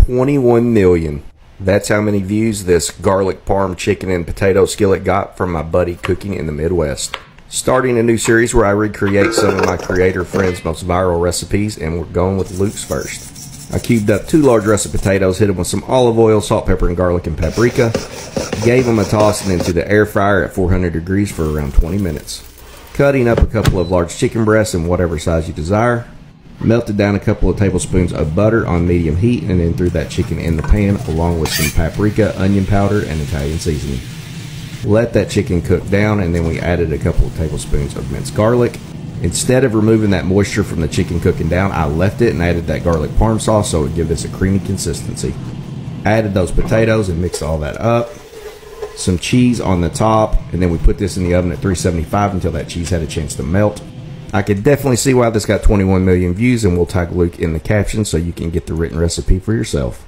21 million. That's how many views this garlic parm chicken and potato skillet got from my buddy Cooking in the Midwest. Starting a new series where I recreate some of my creator friends' most viral recipes, and we're going with Luke's first. I cubed up 2 large russet potatoes, hit them with some olive oil, salt, pepper, and garlic and paprika. Gave them a toss and into the air fryer at 400 degrees for around 20 minutes. Cutting up a couple of large chicken breasts in whatever size you desire. Melted down a couple of tablespoons of butter on medium heat and then threw that chicken in the pan along with some paprika, onion powder, and Italian seasoning. Let that chicken cook down, and then we added a couple of tablespoons of minced garlic. Instead of removing that moisture from the chicken cooking down, I left it and added that garlic parm sauce so it would give this a creamy consistency. Added those potatoes and mixed all that up. Some cheese on the top, and then we put this in the oven at 375 until that cheese had a chance to melt. I could definitely see why this got 21 million views, and we'll tag Luke in the caption so you can get the written recipe for yourself.